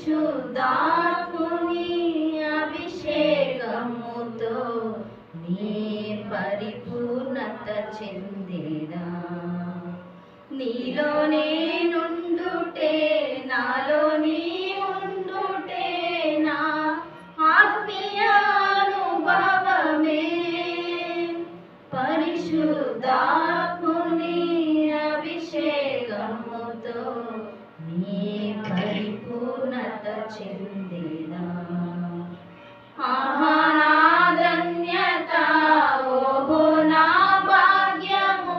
పరిశుద్ధాత్ముని అభిషేకముతో నీ పరిపూర్ణత చెందేదా. నీలో నేనుండుటే నాలో నీ ఉండుటే నా ఆత్మీయానుభవమే. పరిశుద్ధాత్ముని అభిషేకముతో నీ పరిపూర్ణత చెందేదా. ఆహా నా ధన్యత, ఓహో నా భాగ్యము,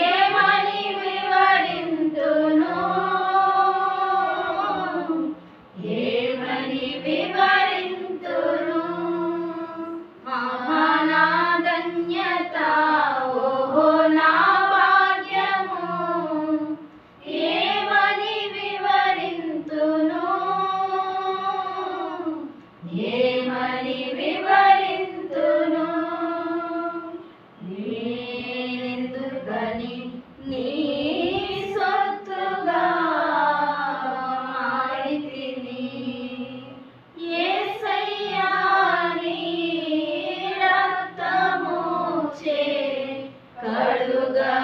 ఏమని వివరింతును, ఏమని వివరింతును. ఆహా నా ధన్యత, ఓహో నా భాగ్యము, ఏమని వివరింతును, ఏమని వివరింతును. నేనెందుకని నీ సొత్తుగా మారితిని, యేసయ్యా నీ రక్తముచే కడుగబడినందున.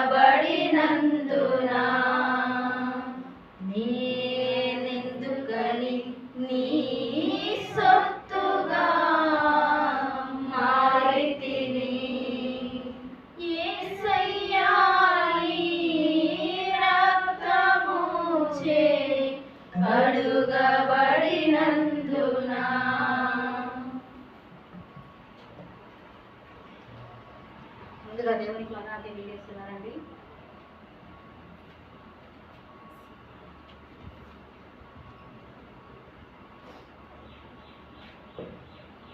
నేనెందుకని నీ సొత్తుగా మారితిని, యేసయ్యా నీ రక్తముచే కడుగబడినందున. ముందుగా దేవునికి వందనాలు తెలియజేస్తున్నానండి.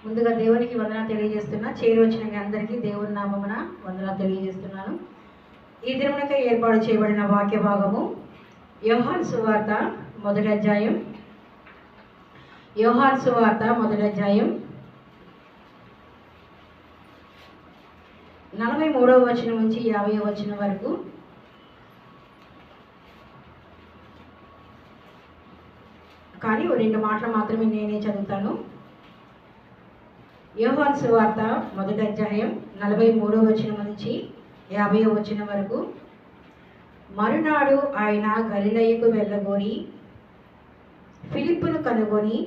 ముందుగా దేవునికి వందనాలు తెలియజేస్తున్నా. చేరి వచ్చిన మీ అందరికీ దేవుని నామమున వందనాలు తెలియజేస్తున్నాను. ఈ దినమునకై ఏర్పాటు చేయబడిన వాక్య భాగము యోహాను సువార్త మొదటి అధ్యాయం. యోహాను సువార్త మొదటి అధ్యాయం 43వ వచనం నుంచి 50వ వచనం వరకు. కానీ 2 మాటలు మాత్రమే నేనే చదువుతాను. యోహాను సువార్త మొదటి అధ్యాయం 43వ వచనం నుంచి 50వ వచనం వరకు. మరునాడు ఆయన గలిలయకు వెళ్ళగోరి ఫిలిప్పును కనుగొని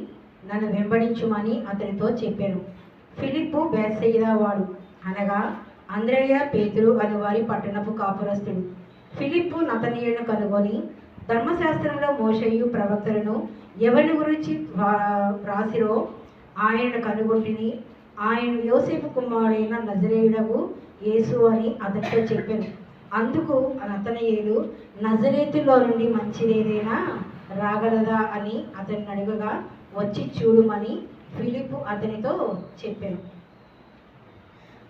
నన్ను వెంబడించుమని అతనితో చెప్పాను. ఫిలిప్పు బేత్సయిదా వాడు, అనగా అంద్రయ్య పేతురు అను వారి పట్టణపు కాపురస్తుడు. ఫిలిప్పు నతనీయులను కనుగొని ధర్మశాస్త్రంలో మోషేయు ప్రవక్తలను ఎవరిని గురించి వ్రాసిరో ఆయనను కనుగొంటిని. ఆయన యోసేపు కుమారుడైన నజరేయుడగు యేసు అని అతనితో చెప్పాను. అందుకు నతనయేలు, నజరేతులో నుండి మంచిదేదైనా రాగలదా అని అతన్ని అడుగగా, వచ్చి చూడుమని ఫిలిప్పు అతనితో చెప్పాను.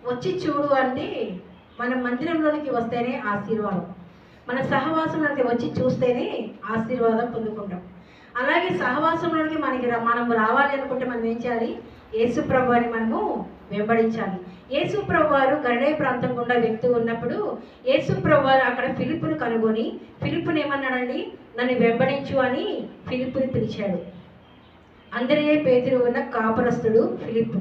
వచ్చి చూడు అంటే మన మందిరంలోనికి వస్తేనే ఆశీర్వాదం, మన సహవాసంలోకి వచ్చి చూస్తేనే ఆశీర్వాదం పొందుకుంటాం. అలాగే సహవాసంలోకి మనం రావాలి అనుకుంటే మనం ఏం చేయాలి? యేసు ప్రభువుని మనము వెంబడించాలి. యేసు ప్రభువారు గలిలయ ప్రాంతం గుండా వెళ్తూ ఉన్నప్పుడు యేసు ప్రభువారు అక్కడ ఫిలిప్పును కనుగొని ఫిలిప్పుని ఏమన్నాడండి? నన్ను వెంబడించు అని ఫిలిప్పుని పిలిచాడు. అంద్రయ్య పేతురు ఉన్న కాపురస్తుడు ఫిలిప్పు.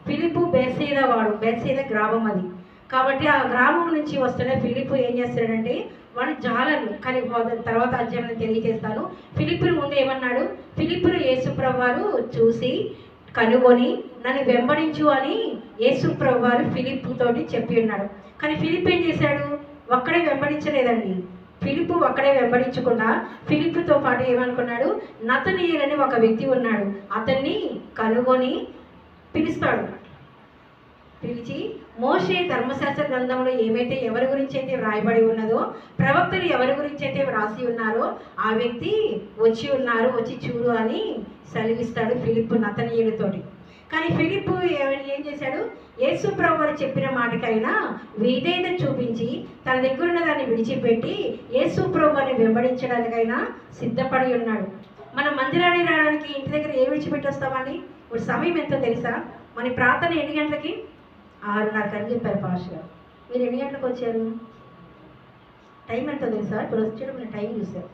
ఫిలిప్పు బేత్సయిదా వాడు, బేత్సయిదా గ్రామం అది. కాబట్టి ఆ గ్రామం నుంచి వస్తున్న ఫిలిప్పు ఏం చేస్తాడంటే వాడు జాలర్లు. కానీ తర్వాత అధ్యాయం తెలియజేస్తాను. ఫిలిప్పుని ముందు ఏమన్నాడు? ఫిలిప్పును యేసు ప్రభువారు చూసి కనుగొని నన్ను వెంబడించు అని యేసు ప్రభువారు ఫిలిప్పుతోటి చెప్పి ఉన్నాడు. కానీ ఫిలిప్పు ఏం చేశాడు? ఒక్కడే వెంబడించలేదండి. ఫిలిప్పు ఒక్కడే వెంబడించకుండా ఫిలిప్పుతో పాటు ఏమనుకున్నాడు? నతనీయులు అని ఒక వ్యక్తి ఉన్నాడు, అతన్ని కనుగొని పిలుస్తాడు. పిలిచి మోషే ధర్మశాస్త్ర గ్రంథంలో ఏమైతే ఎవరి గురించి అయితే వ్రాయబడి ఉన్నదో, ప్రవక్తలు ఎవరి గురించి అయితే వ్రాసి ఉన్నారో ఆ వ్యక్తి వచ్చి ఉన్నారు, వచ్చి చూడు అని సెలవిస్తాడు ఫిలిప్పు నతనీయులతోటి. కానీ ఫిలిప్పు ఏం చేశాడు? యేసు ప్రభువు చెప్పిన మాటకైనా విధేయత చూపించి తన దగ్గర ఉన్న దాన్ని విడిచిపెట్టి యేసు ప్రభువుని వెంబడించడానికైనా సిద్ధపడి ఉన్నాడు. మన మందిరానికి రావడానికి ఇంటి దగ్గర ఏ విడిచిపెట్టి వస్తామండి? ఇప్పుడు సమయం ఎంతో తెలుసా? మన ప్రార్థన ఎన్ని గంటలకి? 6:30 అని చెప్పారు పాస్టర్ గారు. మీరు ఎన్ని గంటలకు వచ్చారు? టైం ఎంతో తెలుసా? ఇప్పుడు వచ్చేటప్పుడు నేను టైం చూసాను,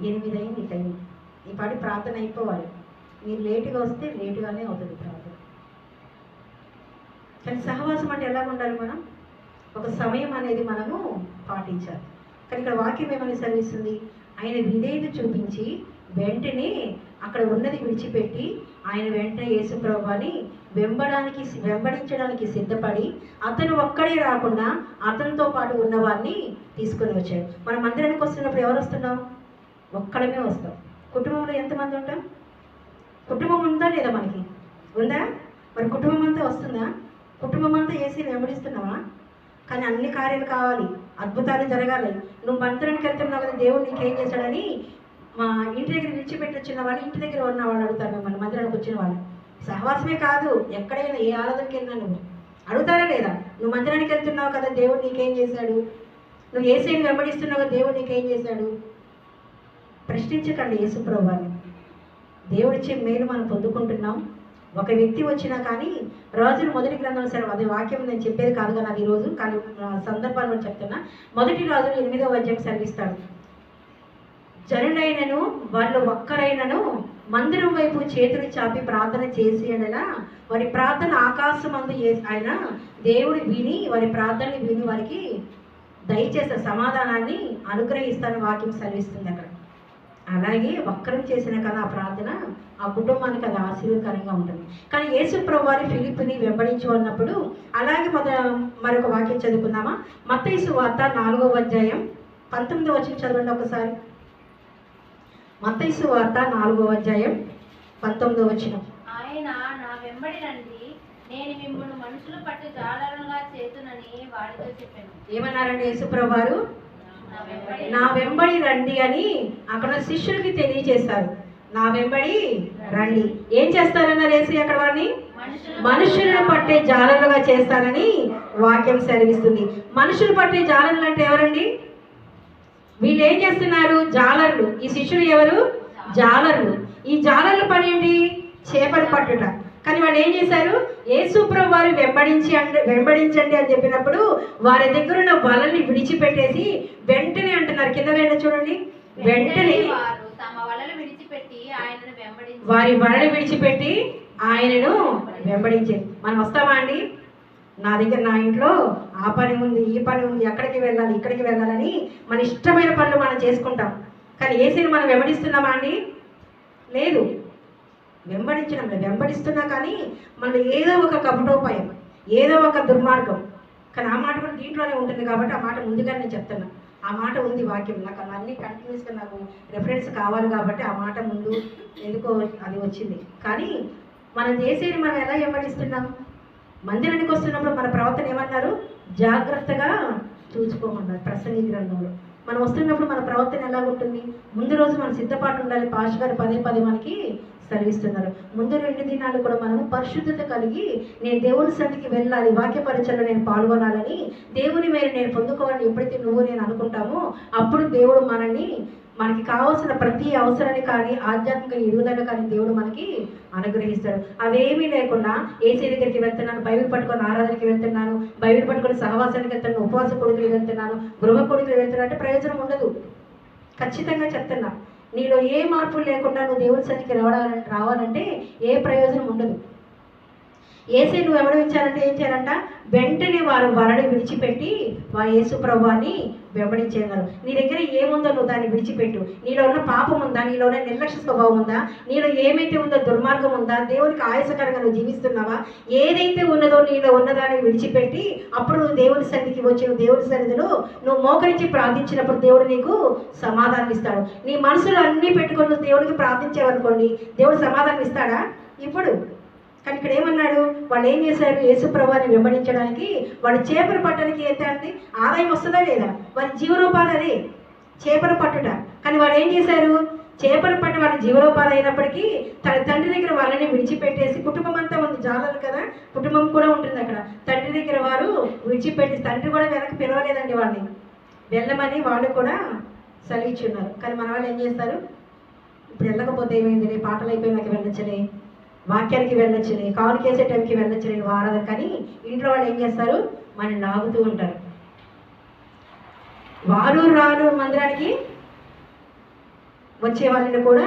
8 అయింది టైం. పాటి ప్రార్థన అయిపోవాలి. మీరు లేటుగా వస్తే లేటుగానే అవుతుంది ప్రార్థన. కానీ సహవాసం అంటే ఎలా ఉండాలి? మనం ఒక సమయం అనేది మనము పాటించాలి. కానీ ఇక్కడ వాక్యం ఏమని సెలవిస్తుంది? ఆయన విధేయత చూపించి వెంటనే అక్కడ ఉన్నది విడిచిపెట్టి ఆయన వెంటనే యేసుప్రభుని వెంబడించడానికి సిద్ధపడి అతను ఒక్కడే రాకుండా అతనితో పాటు ఉన్నవారిని తీసుకొని వచ్చాడు. మనం మందిరానికి వస్తున్నప్పుడు ఎవరు వస్తున్నాం? ఒక్కడమే వస్తాం. కుటుంబంలో ఎంతమంది ఉంటాం? కుటుంబం ఉందా లేదా? మనకి ఉందా? మరి కుటుంబం అంతా వస్తుందా? కుటుంబం అంతా యేసుని వెంబడిస్తున్నావా? కానీ అన్ని కార్యాలు కావాలి, అద్భుతాలు జరగాలి. నువ్వు మందిరానికి వెళ్తున్నావు కదా, దేవుడు నీకేం చేశాడని మా ఇంటి దగ్గర విడిచిపెట్టి వచ్చిన వాళ్ళు, ఇంటి దగ్గర ఉన్న వాళ్ళు అడుగుతారు మిమ్మల్ని. మందిరానికి వచ్చిన వాళ్ళు సహవాసమే కాదు, ఎక్కడైనా ఏ ఆరాధనకి వెళ్ళినా నువ్వు అడుగుతారా లేదా? నువ్వు మందిరానికి వెళ్తున్నావు కదా, దేవుడు నీకేం చేశాడు? నువ్వు యేసుని వెంబడిస్తున్నావు కదా, దేవుడు నీకేం చేశాడు? ప్రశ్నించకండి యేసుప్రభువుని. దేవుడిచ్చే మేలు మనం పొందుకుంటున్నాం. ఒక వ్యక్తి వచ్చినా కానీ రాజులు మొదటి గ్రంథం, సరే అది వాక్యం నేను చెప్పేది కాదు కదా అది ఈరోజు, కానీ సందర్భాలను చెప్తున్నా. మొదటి రాజులు 8వ అధ్యాయం సెలవిస్తాడు. జనులైనను వాళ్ళు ఒక్కరైనను మందిరం వైపు చేతులు చాపి ప్రార్థన చేసి అనలా వారి ప్రార్థన ఆకాశమందు ఆయన దేవుడు విని వారి ప్రార్థనని విని వారికి దయచేసే సమాధానాన్ని అనుగ్రహిస్తానని వాక్యం సెలవిస్తుంది అక్కడ. అలాగే వక్రం చేసిన కదా ఆ ప్రార్థన ఆ కుటుంబానికి అది ఆశీర్వదకరంగా ఉంటుంది. కానీ యేసుప్రభువు వారి ఫిలిప్పుని వెంబడించు అన్నప్పుడు అలాగే మరొక వాక్యం చదువుకుందామా? మత్తయి సువార్త 4వ అధ్యాయం 19వ వచనం చదవండి ఒకసారి. మత్తయి సువార్త 4వ అధ్యాయం 19వ వచనం. ఆయన నా వెంబడి రండి, నేను మిమ్మల్ని మనుషులు పట్టు జాలరులుగా చేతునని వారితో చెప్పాను. ఏమన్నారండి యేసుప్రభువు వారు? నా వెంబడి రండి అని అక్కడ శిష్యులకి తెలియజేశారు. నా వెంబడి రండి. ఏం చేస్తారన్నారు యేసు అక్కడ? వారిని మనుషులను పట్టే జాలరులుగా చేస్తారని వాక్యం సెలవిస్తుంది. మనుషులు పట్టే జాలరులు అంటే ఎవరండి? వీళ్ళు ఏం చేస్తున్నారు? జాలరులు. ఈ శిష్యులు ఎవరు? జాలరులు. ఈ జాలర్ల పని ఏంటి? చేపలు పట్టుట. కానీ వాళ్ళు ఏం చేశారు? యేసుప్రభువు వారు వెంబడించండి అని చెప్పినప్పుడు వారి దగ్గర ఉన్న వలని విడిచిపెట్టేసి వెంటనే అంటున్నారు, కింద వేయండి చూడండి, వెంటనే వారి వలని విడిచిపెట్టి ఆయనను వెంబడించేది. మనం వస్తామా అండి? నా దగ్గర నా ఇంట్లో ఆ పని ఉంది, ఈ పని ఉంది, ఎక్కడికి వెళ్ళాలి, ఇక్కడికి వెళ్ళాలని మన ఇష్టమైన పనులు మనం చేసుకుంటాం. కానీ యేసుని మనం వెంబడిస్తున్నామా అండి? లేదు. వెంబడిస్తున్నా కానీ మనలో ఏదో ఒక కపటోపాయం, ఏదో ఒక దుర్మార్గం. కానీ ఆ మాట కూడా దీంట్లోనే ఉంటుంది కాబట్టి ఆ మాట ముందుగానే నేను చెప్తున్నా. ఆ మాట ఉంది వాక్యం. నాకు అన్నీ కంటిన్యూస్గా నాకు రెఫరెన్స్ కావాలి కాబట్టి ఆ మాట ముందు ఎందుకో అది వచ్చింది. కానీ మన దేశాన్ని మనం ఎలా వెంబడిస్తున్నాం? మందిరానికి వస్తున్నప్పుడు మన ప్రవర్తన ఏమన్నారు? జాగ్రత్తగా చూసుకోమన్నారు ప్రసంగి గ్రంథంలో. మనం వస్తున్నప్పుడు మన ప్రవర్తన ఎలా ఉంటుంది? ముందు రోజు మన సిద్ధపాటు ఉండాలి. పాష్ గారు పదే మనకి సెలవిస్తున్నారు. ముందు 2 దినాలు కూడా మనము పరిశుద్ధత కలిగి నేను దేవుని సన్నిధికి వెళ్ళాలి, వాక్య పరిచయలో నేను పాల్గొనాలని, దేవుని మేలు నేను పొందుకోవాలని ఎప్పుడైతే నువ్వు నేను అనుకుంటామో అప్పుడు దేవుడు మనకి కావాల్సిన ప్రతి అవసరాన్ని కానీ ఆధ్యాత్మిక ఎదుగుదల కానీ దేవుడు మనకి అనుగ్రహిస్తాడు. అవేమీ లేకుండా ఏసీ దగ్గరికి వెళ్తున్నాను, బైబిల్ పట్టుకొని ఆరాధనకి వెళ్తున్నాను, బైబిల్ పట్టుకొని సహవాసానికి వెళ్తున్నాను, ఉపవాస కొడుకులు వెళ్తున్నాను, గృహ కొడుకులు వెళ్తున్నా అంటే ప్రయోజనం ఉండదు. ఖచ్చితంగా చెప్తున్నా, నీలో ఏ మార్పులు లేకుండా నువ్వు దేవుని సన్నిధికి రావాలంటే ఏ ప్రయోజనం ఉండదు. ఏసీ నువ్వు వెంబడించాలంటే ఏం చేయాలంట? వెంటనే వారు వరని విడిచిపెట్టి వారు యేసుప్రభువుని వెంబడించేయగలరు. నీ దగ్గర ఏముందో నువ్వు దాన్ని విడిచిపెట్టు. నీలో ఉన్న పాపం ఉందా? నీలో ఉన్న నిర్లక్ష్య స్వభావం ఉందా? నీలో ఏమైతే ఉందో దుర్మార్గం ఉందా? దేవునికి ఆయాసకరంగా నువ్వు జీవిస్తున్నావా? ఏదైతే ఉన్నదో నీలో ఉన్నదాన్ని విడిచిపెట్టి అప్పుడు నువ్వు దేవుని సన్నిధికి వచ్చి దేవుని సన్నిధిలో నువ్వు మోకరించి ప్రార్థించినప్పుడు దేవుడు నీకు సమాధానం ఇస్తాడు. నీ మనసులో అన్నీ పెట్టుకొని నువ్వు దేవుడికి ప్రార్థించావనుకోండి, దేవుడు సమాధానం ఇస్తాడా? ఇప్పుడు కానీ ఇక్కడ ఏమన్నాడు? వాళ్ళు ఏం చేశారు? యేసుప్రభువుని వెంబడించడానికి వాళ్ళు చేపలు పట్టడానికి ఏంటంటే ఆదాయం వస్తుందా లేదా? వారి జీవనోపాధి అదే చేపలు పట్టుట. కానీ వాళ్ళు ఏం చేశారు? చేపలు పట్టి వాళ్ళ జీవనోపాధి అయినప్పటికీ తన తండ్రి దగ్గర వాళ్ళని విడిచిపెట్టేసి, కుటుంబం అంతా ఉంది, జాలరు కదా, కుటుంబం కూడా ఉంటుంది అక్కడ. తండ్రి దగ్గర వారు విడిచిపెట్టి, తండ్రి కూడా వెనక్కి పిలవలేదండి వాళ్ళని, వెళ్ళమని వాళ్ళు కూడా సెలవిచ్చున్నారు. కానీ మన వాళ్ళు ఏం చేస్తారు? ఇప్పుడు వెళ్ళకపోతే ఏమైంది, రే పాటలు అయిపోయినాక వెళ్ళొచ్చలే, వాక్యానికి వెళ్ళొచ్చుని, కాలు కేసే టైంకి వెళ్ళొచ్చు నేను వారాలు. కానీ ఇంట్లో వాళ్ళు ఏం చేస్తారు? మనల్ని లాగుతూ ఉంటారు. వారు రాను మందిరానికి వచ్చే వాళ్ళని కూడా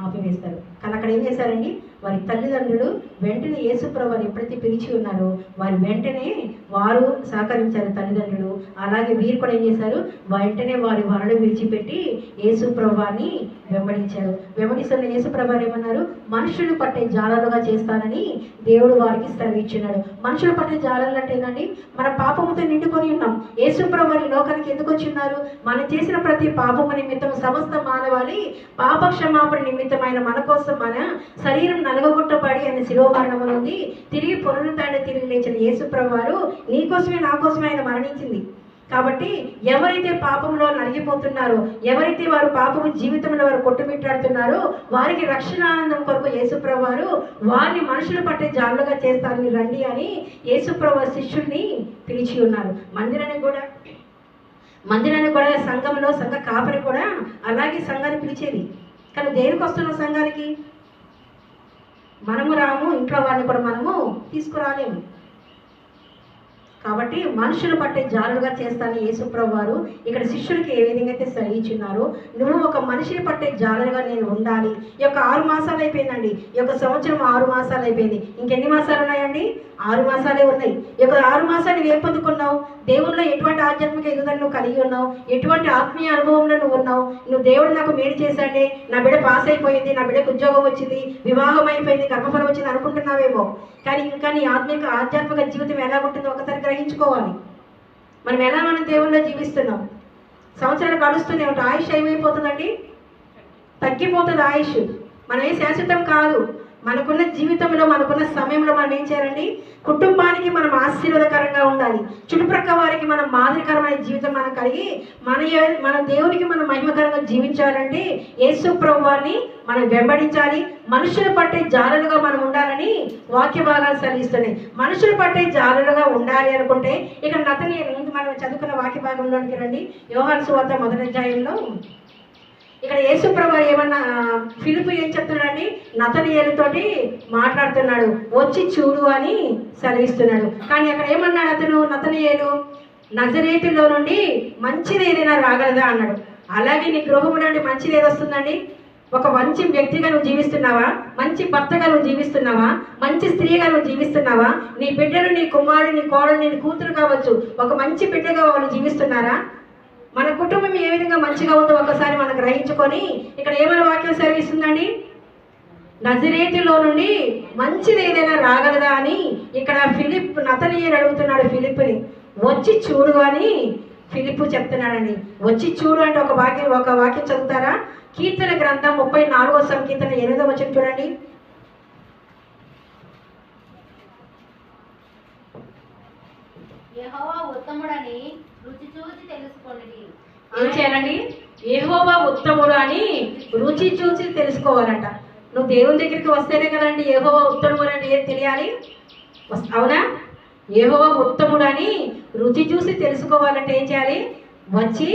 ఆపివేస్తారు. కానీ అక్కడ ఏం చేశారండి, వారి తల్లిదండ్రులు వెంటనే యేసుప్రభు వారు ఎప్పుడైతే పిలిచి ఉన్నారో వారు వెంటనే వారు సహకరించారు తల్లిదండ్రులు. అలాగే వీరు కూడా ఏం చేశారు, వెంటనే వారి వరను విడిచిపెట్టి యేసుప్రభు వారిని వెంబడించారు. వెంబడిస్తున్న యేసుప్రభు వారు ఏమన్నారు, మనుషులు పట్టే జాలలుగా చేస్తానని దేవుడు వారికి సెలవిచ్చున్నాడు. మనుషులు పట్టే జాలలు అంటే ఏంటండి, మన పాపముతో నిండుకొని ఉన్నాం. యేసుప్రభు వారి లోకానికి ఎందుకు వచ్చి ఉన్నారు, మనం చేసిన ప్రతి పాపము నిమిత్తం సమస్త మానవాళి పాప క్షమాపణ నిమిత్తమైన మన కోసం మన శరీరం నలగొట్టబడి ఆయన శిలువ మరణము నుండి తిరిగి పునరుద్ధరణ తిరిగి లేచిన యేసుప్రభు వారు నీకోసమే నా కోసమే ఆయన మరణించింది. కాబట్టి ఎవరైతే పాపంలో నలిగిపోతున్నారో, ఎవరైతే వారు పాపము జీవితంలో వారు కొట్టుమిట్టాడుతున్నారో వారికి రక్షణ ఆనందం కొరకు యేసుప్రభు వారు వారిని మనుషులు పట్టే జాలుగా చేస్తారు, మీరు రండి అని యేసుప్రభు శిష్యుల్ని పిలిచి ఉన్నారు. మందిరాన్ని కూడా సంఘంలో సంఘ కాపరి కూడా అలాగే సంఘాన్ని పిలిచేది. కానీ దేనికి వస్తున్న సంఘానికి మనము రాము, ఇంట్లో వారిని కూడా మనము తీసుకురాలేము. కాబట్టి మనుషులు పట్టే జాలుగా చేస్తానని యేసుప్రభు వారు ఇక్కడ శిష్యులకి ఏ విధంగా అయితే సెలవిచ్చున్నారో, నువ్వు ఒక మనిషిని పట్టే జాలుగా నేను ఉండాలి. ఈ యొక్క 6 మాసాలు అయిపోయిందండి, ఈ యొక్క సంవత్సరం 6 మాసాలు అయిపోయింది. ఇంకెన్ని మాసాలు ఉన్నాయండి, 6 మాసాలే ఉన్నాయి. ఈ యొక్క 6 మాసాలు నువ్వు ఏం పొందుకున్నావు, దేవుల్లో ఎటువంటి ఆధ్యాత్మిక ఎదుగుదల నువ్వు కలిగి ఉన్నావు, ఎటువంటి ఆత్మీయ అనుభవంలో నువ్వు ఉన్నావు. నువ్వు దేవుడు నాకు మేలు చేశాడే, నా బిడ్డ పాస్ అయిపోయింది, నా బిడ్డకు ఉద్యోగం వచ్చింది, వివాహం అయిపోయింది, గర్భఫలం వచ్చింది అనుకుంటున్నావేమో. కానీ ఇంకా నీ ఆధ్యాత్మిక జీవితం ఎలా ఉంటుందో ఒకసారి గ్రహించుకోవాలి. మనం దేవుల్లో జీవిస్తున్నాం, సంవత్సరాలు గడుస్తూనే ఉంటాయి, ఆయుష్ ఏమైపోతుందండి, తగ్గిపోతుంది ఆయుష్. మనమే శాశ్వతం కాదు. మనకున్న జీవితంలో మనకున్న సమయంలో మనం ఏం చేయాలండి, కుటుంబానికి మనం ఆశీర్వాదకరంగా ఉండాలి, చుట్టుప్రక్కల వారికి మనం మాదిరికరమైన జీవితం మనం కలిగి మన దేవునికి మనం మహిమకరంగా జీవించాలంటే యేసుప్రభు వారిని మనం వెంబడించాలి. మనుషులు పట్టే జాలలుగా మనం ఉండాలని వాక్య భాగాలు సెలవిస్తున్నాయి. మనుషులు పట్టే జాలలుగా ఉండాలి అనుకుంటే ఇక్కడ ముందు మనం చదువుకున్న వాక్య భాగంలోనికి రండి. యోహాను సువార్త 1వ అధ్యాయంలో ఇక్కడ యేసుప్రభు ఏమన్నా ఫిలిప్పు ఏం చెప్తున్నాడండి, నతనయేలుతోటి మాట్లాడుతున్నాడు, వచ్చి చూడు అని సెలవిస్తున్నాడు. కానీ అక్కడ ఏమన్నాడు అతను, నతనయేలు, నజరేతులో నుండి మంచిది ఏదైనా రాగలదా అన్నాడు. అలాగే నీ గృహము నుండి మంచిది ఏది వస్తుందండి, ఒక మంచి వ్యక్తిగా నువ్వు జీవిస్తున్నావా, మంచి భర్తగా నువ్వు జీవిస్తున్నావా, మంచి స్త్రీగా నువ్వు జీవిస్తున్నావా, నీ బిడ్డలు, నీ కుమారుడు, నీ కోడలు, నీ కూతురు కావచ్చు, ఒక మంచి బిడ్డగా వాళ్ళు జీవిస్తున్నారా, మన కుటుంబం ఏ విధంగా మంచిగా ఉందో ఒకసారి మనం గ్రహించుకొని ఇక్కడ ఏమైనా వాక్యం సెలవిస్తుందండి, నజరేతులో నుండి మంచిది ఏదైనా రాగలదా అని ఇక్కడ నతనయేలు అడుగుతున్నాడు ఫిలిప్పుని. వచ్చి చూడు అని ఫిలిప్పు చెప్తున్నాడండి. వచ్చి చూడు అంటే ఒక వాక్యం చదువుతారా, కీర్తన గ్రంథం 34వ సంకీర్తన 8వ వచనం చూడండి. యెహోవా ఉత్తముడని రుచి చూచి తెలుసుకోండి. ఏం చేయాలండి, యెహోవా ఉత్తముడు అని రుచి చూసి తెలుసుకోవాలంట. నువ్వు దేవుని దగ్గరికి వస్తేనే కదండి యెహోవా ఉత్తముడు అని ఏం తెలియాలి, అవునా? యెహోవా ఉత్తముడు అని రుచి చూసి తెలుసుకోవాలంటే ఏం చేయాలి, వచ్చి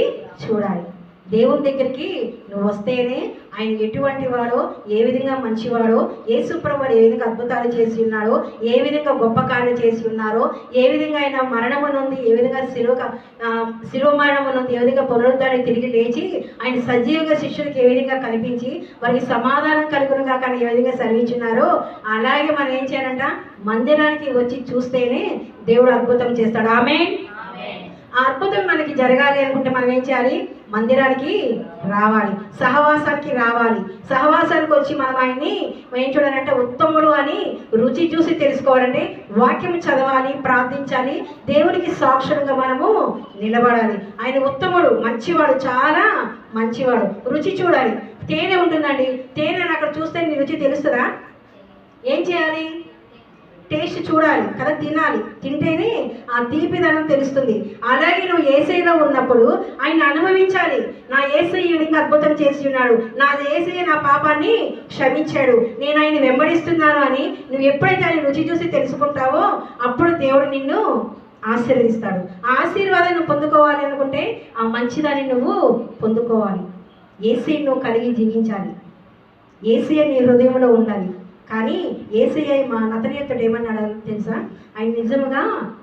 చూడాలి. దేవుని దగ్గరికి నువ్వు వస్తేనే ఆయన ఎటువంటి వాడో, ఏ విధంగా మంచివాడో, యేసుప్రభు ఏ విధంగా అద్భుతాలు చేసి ఉన్నాడో, ఏ విధంగా గొప్ప కార్యాలు చేసి ఉన్నారో, ఏ విధంగా ఆయన మరణము నుండి, ఏ విధంగా శిలువ మరణము నుండి, ఏ విధంగా పునరుద్ధరణ తిరిగి లేచి ఆయన సజీవంగా శిష్యులకు ఏ విధంగా కనిపించి వారికి సమాధానం కలుగునుగా కానీ ఏ విధంగా సెలవించున్నారో, అలాగే మనం ఏం చేయాలంట, మందిరానికి వచ్చి చూస్తేనే దేవుడు అద్భుతం చేస్తాడు. ఆమేన్. ఆ అద్భుతం మనకి జరగాలి అనుకుంటే మనం ఏం చేయాలి, మందిరానికి రావాలి, సహవాసానికి రావాలి. సహవాసానికి వచ్చి మనం ఆయన్ని ఏం చూడాలంటే ఉత్తముడు అని రుచి చూసి తెలుసుకోవాలంటే వాక్యం చదవాలి, ప్రార్థించాలి, దేవునికి సాక్షులుగా మనము నిలబడాలి. ఆయన ఉత్తముడు, మంచివాడు, చాలా మంచివాడు. రుచి చూడాలి. తేనె ఉంటుందండి, తేనె అక్కడ చూస్తే నీ రుచి తెలుస్తుందా, ఏం చేయాలి, టేస్ట్ చూడాలి కదా, తినాలి, తింటేనే ఆ తీపిదనం తెలుస్తుంది. అలాగే నువ్వు యేసయ్యలో ఉన్నప్పుడు ఆయన అనుభవించాలి. నా యేసయ్య ఈ విధంగా అద్భుతం చేసి ఉన్నాడు, నా యేసయ్య నా పాపాన్ని క్షమించాడు, నేను ఆయన వెంబడిస్తున్నాను అని నువ్వు ఎప్పుడైతే ఆయన రుచి చూసి తెలుసుకుంటావో అప్పుడు దేవుడు నిన్ను ఆశీర్వదిస్తాడు. ఆ ఆశీర్వాదాన్ని నువ్వు పొందుకోవాలి అనుకుంటే ఆ మంచిదాన్ని నువ్వు పొందుకోవాలి. యేసయ్యను నువ్వు కలిగి జీవించాలి, యేసయ్య నీ హృదయంలో ఉండాలి. కానీ యేసయ్య మా నతనయేలుతో ఏమన్నాడు తెలుసా, ఆయన నిజముగా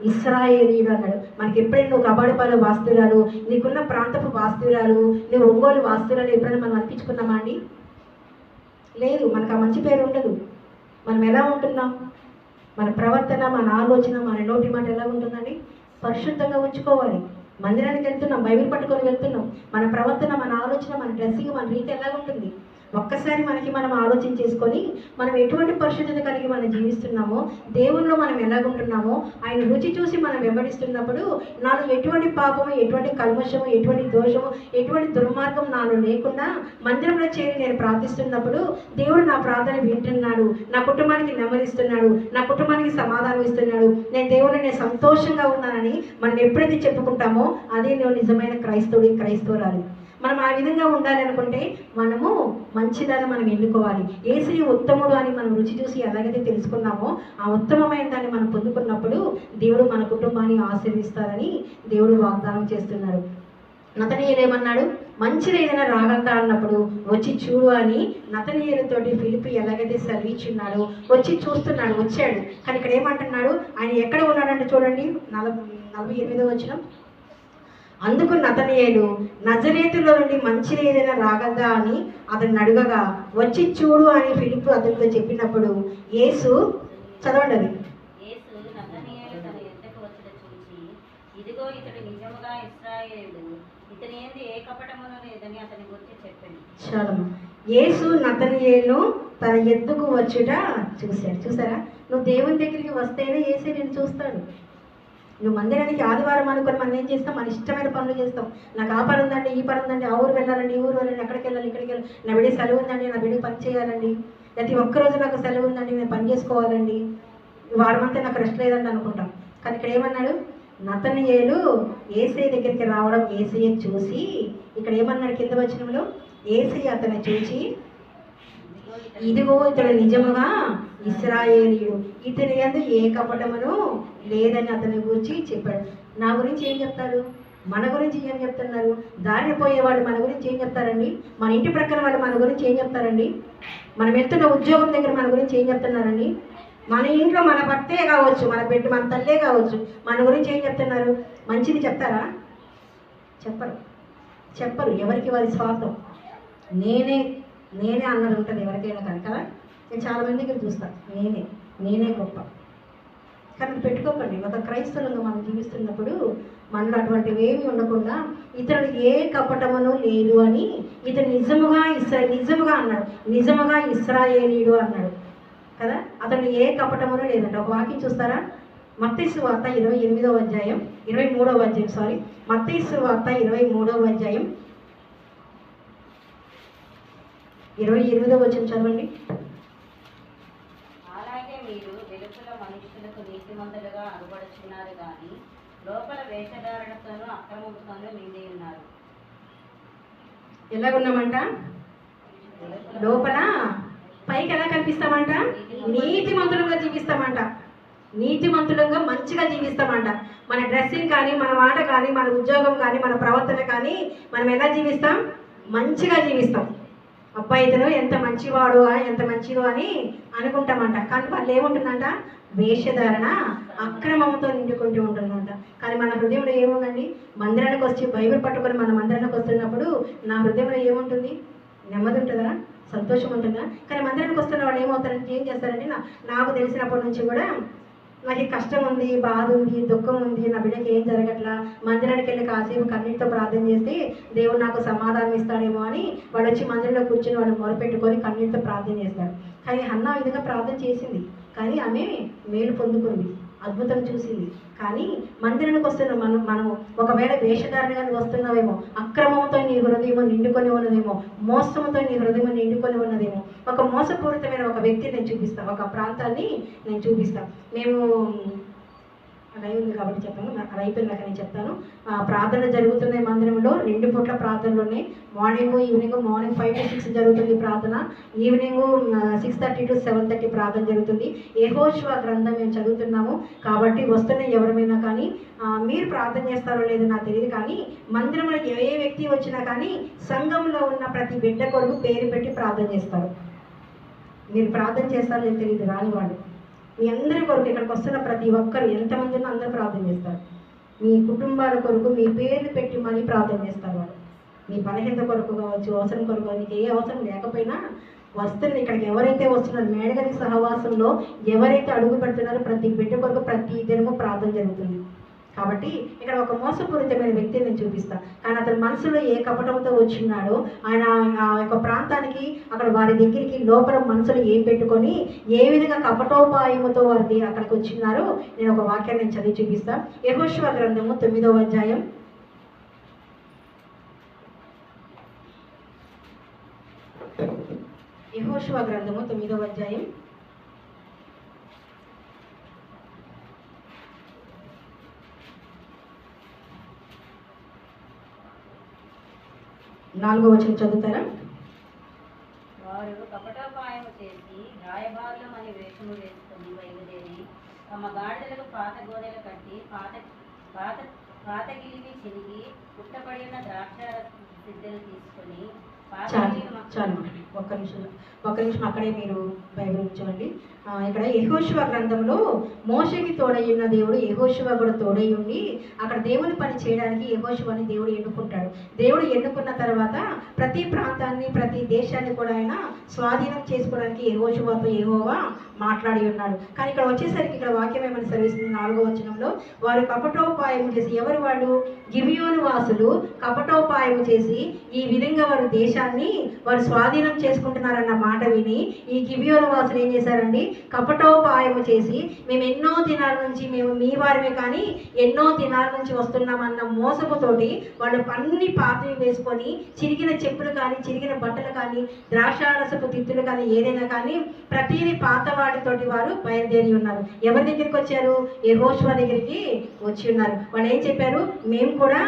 ఇశ్రాయేలీయుడు అన్నాడు. మనకి ఎప్పుడైనా నువ్వు కబాడిపాలెం వాస్తురాలు, నీకున్న ప్రాంతపు వాస్తురాలు, నువ్వు ఒంగోలు వాస్తురాలు ఎప్పుడైనా మనం అనిపించుకున్నామా అండి? లేదు, మనకు ఆ మంచి పేరు ఉండదు. మనం ఎలా ఉంటున్నాం? మన ప్రవర్తన, మన ఆలోచన, మన నోటి మాట ఎలా ఉంటుందండి? పరిశుద్ధంగా ఉంచుకోవాలి. మందిరానికి వెళ్తున్నాం, బైబిల్ పట్టుకొని వెళ్తున్నాం, మన ప్రవర్తన, మన ఆలోచన, మన డ్రెస్సింగ్, మన రీతి ఎలా ఉంటుంది? ఒక్కసారి మనకి మనం ఆలోచన చేసుకొని మనం ఎటువంటి పరిశుద్ధత కలిగి మనం జీవిస్తున్నామో, దేవుల్లో మనం ఎలాగుంటున్నామో ఆయన రుచి చూసి మనం వెంబడిస్తున్నప్పుడు నాలో ఎటువంటి పాపము, ఎటువంటి కల్మషము, ఎటువంటి దోషము, ఎటువంటి దుర్మార్గం నాలో లేకుండా మందిరంలో చేరి నేను ప్రార్థిస్తున్నప్పుడు దేవుడు నా ప్రార్థన వింటున్నాడు, నా కుటుంబానికి నెమ్మదిస్తున్నాడు, నా కుటుంబానికి సమాధానం ఇస్తున్నాడు, నేను సంతోషంగా ఉన్నానని మనం ఎప్పుడైతే చెప్పుకుంటామో అదే నువ్వు నిజమైన క్రైస్తవుడి, క్రైస్తవురాలు. మనం ఆ విధంగా ఉండాలి అనుకుంటే మనము మంచిదాన్ని మనం ఎన్నుకోవాలి. యేసయ్య ఉత్తముడు అని మనం రుచి చూసి ఎలాగైతే తెలుసుకున్నామో ఆ ఉత్తమమైన దాన్ని మనం పొందుకున్నప్పుడు దేవుడు మన కుటుంబాన్ని ఆశీర్వదిస్తారని దేవుడు వాగ్దానం చేస్తున్నాడు. నతనీయులు ఏమన్నాడు? మంచిది ఏదైనా రాగలదా అన్నప్పుడు వచ్చి చూడు అని నతనీయులతోటి ఫిలిప్పు ఎలాగైతే సెలవిచ్చున్నాడో వచ్చి చూస్తున్నాడు, వచ్చాడు. కానీ ఇక్కడ ఏమంటున్నాడు? ఆయన ఎక్కడ ఉన్నాడంటే చూడండి 48వ వచనం. అందుకు నతనీయులు నజరేతులో నుండి మంచిది ఏదైనా రాగలదా అని అతన్ని అడుగగా వచ్చి చూడు అని ఫిలిప్పు అతనితో చెప్పినప్పుడు యేసు, చదవండి అది. యేసు నతనీయులు తన యొద్దకు వచ్చుట చూసి, ఇదిగో ఇతడు నిజముగా ఇశ్రాయేలుడు, ఇతని యందు ఏ కపటమును లేదని అతని గురించి చెప్పాను. చాలా. యేసు నతనీయులను తన ఎద్దుకు వచ్చుట చూశాడు. చూసారా? నువ్వు దేవుని దగ్గరికి వస్తేనే యేసే నేను చూస్తాడు. నువ్వు మందిరానికి ఆదివారం అనుకుని మనం ఏం చేస్తాం? మన ఇష్టమైన పనులు చేస్తాం. నాకు ఆ పని ఉందండి, ఈ పని ఉందండి, ఆ ఊరు వెళ్ళాలండి, ఈ ఊరు వెళ్ళండి, అక్కడికి వెళ్ళాలి, ఇక్కడికి వెళ్ళాలి, నా బిడ్డ సెలవు ఉందండి, నా బిడ్డ పని చేయాలండి, ప్రతి ఒక్కరోజు నాకు సెలవు ఉందండి, నేను పని చేసుకోవాలండి, వారమంతా నాకు రెస్ట్ లేదండి అనుకుంటాం. కానీ ఇక్కడ ఏమన్నాడు? నతనీయులు యేసయ్య దగ్గరికి రావడం యేసయ్య చూసి, ఇక్కడ ఏమన్నాడు కింద వచనంలో? యేసయ్య అతన్ని చూసి ఇదిగో ఇతడు నిజముగా ఇశ్రాయేలీయుడు, ఇతని యందు ఏ కపటమును లేదని అతని గురించి చెప్పాడు. నా గురించి ఏం చెప్తారు? మన గురించి ఏం చెప్తున్నారు? దారిని పోయేవాళ్ళు మన గురించి ఏం చెప్తారండి? మన ఇంటి ప్రక్కన వాళ్ళు మన గురించి ఏం చెప్తారండి? మనం వెళ్తున్న ఉద్యోగం దగ్గర మన గురించి ఏం చెప్తున్నారండి? మన ఇంట్లో మన భర్తే కావచ్చు, మన బిడ్డ, మన తల్లే కావచ్చు, మన గురించి ఏం చెప్తున్నారు? మంచిది చెప్తారా? చెప్పరు. చెప్పరు. ఎవరికి వారి స్వార్థం. నేనే అన్నది ఉంటుంది ఎవరికైనా కానీ కదా. నేను చాలామంది దగ్గర చూస్తాను, నేనే గొప్ప. కానీ పెట్టుకోకండి. ఒక క్రైస్తవులుగా మనం జీవిస్తున్నప్పుడు మనలో అటువంటివి ఏమి ఉండకుండా ఇతడు ఏ కపటమును లేదు అని ఇతడు నిజముగా అన్నాడు, నిజముగా ఇశ్రాయేలీయుడు అన్నాడు కదా. అతడు ఏ కపటమును లేదంట. ఒక వాక్యం చూస్తారా? మత్తయి సువార్త 23వ అధ్యాయం 28వ వచనం చదవండి. అలాగే మీరు వెలుపల మనుషులకు నీతిమంతులుగా అగుపడుచున్నారు కానీ లోపల వేషధారణతోనూ అక్రమముతోనూ నిండి ఉన్నారు. ఎలాగున్నామంట? లోపల పైకి ఎలా కనిపిస్తామంట? నీతిమంతులుగా జీవిస్తామంట. నీతిమంతులుగా మంచిగా జీవిస్తామంట. మన డ్రెస్సింగ్ కానీ, మన మాట కానీ, మన ఉద్యోగం కానీ, మన ప్రవర్తన కానీ మనం ఎలా జీవిస్తాం? మంచిగా జీవిస్తాం. అబ్బాయి ఇతను ఎంత మంచివాడు, ఎంత మంచిదో అని అనుకుంటామంట. కానీ వాళ్ళు ఏముంటుందంట? వేషధారణ అక్రమంతో నిండుకుంటూ ఉంటుందంట. కానీ మన హృదయంలో ఏముందండి? మందిరానికి వచ్చి బైబిల్ పట్టుకొని మన మందిరానికి వస్తున్నప్పుడు నా హృదయంలో ఏముంటుంది? నెమ్మది ఉంటుందా? సంతోషం ఉంటుందా? కానీ మందిరానికి వస్తున్న వాళ్ళు ఏమవుతారంటే ఏం చేస్తారంటే నాకు తెలిసినప్పటి నుంచి కూడా నాకు కష్టం ఉంది, బాధ ఉంది, దుఃఖం ఉంది, నా బిడ్డకి ఏం జరగట్లా, మందిరానికి వెళ్ళి కాసేపు కన్నీటితో ప్రార్థన చేస్తే దేవుడు నాకు సమాధానం ఇస్తాడేమో అని వాడు వచ్చి మందిరంలో కూర్చొని వాడు మొరపెట్టుకొని కన్నీటితో ప్రార్థన చేస్తాడు. కానీ హన్నా ఆ విధంగా ప్రార్థన చేసింది, కానీ ఆమె మేలు పొందుకుంది, అద్భుతం చూసింది. కానీ మందిరానికి వస్తున్న మనం ఒకవేళ వేషధారణగా వస్తున్నావేమో, అక్రమంతో నీ హృదయం నిండుకొని ఉన్నదేమో, మోసంతో నీ హృదయం నిండుకొని ఉన్నదేమో, ఒక మోసపూరితమైన ఒక వ్యక్తిని నేను చూపిస్తాను, ఒక ప్రాంతాన్ని నేను చూపిస్తాను. మేము లైవ్ ఉంది కాబట్టి చెప్తాను, అది అయిపోయినాక నేను చెప్తాను. ప్రార్థన జరుగుతున్నాయి మందిరంలో, 2 పూట్ల ప్రార్థనలు ఉన్నాయి. మార్నింగ్ 5 to 6 జరుగుతుంది ప్రార్థన, ఈవినింగ్ 6:30 to 7:30 ప్రార్థన జరుగుతుంది. యెహోషువ గ్రంథం మేము చదువుతున్నాము కాబట్టి వస్తున్న ఎవరైనా కానీ మీరు ప్రార్థన చేస్తారో లేదో నాకు తెలియదు, కానీ మందిరంలో ఏ వ్యక్తి వచ్చినా కానీ సంఘంలో ఉన్న ప్రతి బిడ్డ కొరకు పేరు పెట్టి ప్రార్థన చేస్తారు. మీరు ప్రార్థన చేస్తారో లేదో తెలియదు, రాని వాళ్ళు మీ అందరి కొరకు ఇక్కడికి వస్తున్న ప్రతి ఒక్కరు ఎంతమంది ఉన్నా అందరూ ప్రార్థన చేస్తారు. మీ కుటుంబాల కొరకు మీ పేర్లు పెట్టి మరీ ప్రార్థన చేస్తారు. వాళ్ళు మీ బలహీనత కొరకు కావచ్చు, అవసరం కొరకు, నీకు ఏ అవసరం లేకపోయినా వస్తున్న ఇక్కడికి ఎవరైతే వస్తున్నారో మేడగది సహవాసంలో ఎవరైతే అడుగు పెడుతున్నారో ప్రతి బిడ్డ కొరకు ప్రతి దినము ప్రార్థన జరుగుతుంది. కాబట్టి ఇక్కడ ఒక మోసపూరితమైన వ్యక్తిని నేను చూపిస్తాను. కానీ అతని మనసులో ఏ కపటంతో వచ్చినాడో ఆయన ఆ యొక్క ప్రాంతానికి అక్కడ వారి దగ్గరికి లోపల మనసులో ఏం పెట్టుకొని ఏ విధంగా కపటోపాయముతో వారి అక్కడికి వచ్చినారో నేను ఒక వాక్యాన్ని నేను చదివి చూపిస్తాను. యెహోషువ గ్రంథము 9వ అధ్యాయం 9వ అధ్యాయం 4వ వచనం చదువుతారా? వారు కపటోపాయము చేసి రాయబారులమని వేషము వేసుకొని బయలుదేరి తమ గాడిదలకు పాత గోనెలు కట్టి పాత గిలిని చిరిగి పుట్టపడిన ద్రాక్ష సిద్ధలు తీసుకొని చాలు ఒక్క నిమిషం అక్కడే మీరు బైబిల్ ఉంచండి. ఇక్కడ యెహోషువ గ్రంథంలో మోషేకి తోడయ్యున్న దేవుడు యెహోషువ కూడా తోడై ఉండి అక్కడ దేవుని పని చేయడానికి యెహోషువని దేవుడు ఎన్నుకుంటాడు. దేవుడు ఎన్నుకున్న తర్వాత ప్రతి ప్రాంతాన్ని ప్రతి దేశాన్ని కూడా ఆయన స్వాధీనం చేసుకోవడానికి యెహోషువతో యెహోవా మాట్లాడి ఉన్నాడు. కానీ ఇక్కడ వచ్చేసరికి ఇక్కడ వాక్యం ఏమని సెలవిస్తుంది 4వ వచనంలో, వారు కపటోపాయం చేసి, ఎవరు వాళ్ళు? గిబియోను వాసులు కపటోపాయం చేసి ఈ విధంగా వారు దేశాన్ని వారు స్వాధీనం చేసుకుంటున్నారన్న మాట విని ఈ గిబియోను వాసులు ఏం చేశారండి? కపటోపాయము చేసి మేము ఎన్నో దినాల నుంచి మేము మీ వారిమే కానీ ఎన్నో దినాల నుంచి వస్తున్నామన్న మోసపుతోటి వాళ్ళు అన్ని పాతవి వేసుకొని చిరిగిన చెప్పులు కానీ చిరిగిన బట్టలు కానీ ద్రాక్షారసపు తిత్తులు కానీ ఏదైనా కానీ ప్రతిదీ పాత వాటితోటి వారు బయలుదేరి ఉన్నారు. ఎవరి దగ్గరికి వచ్చారు? యెహోషువ దగ్గరికి వచ్చి ఉన్నారు. వాళ్ళు ఏం చెప్పారు? మేము కూడా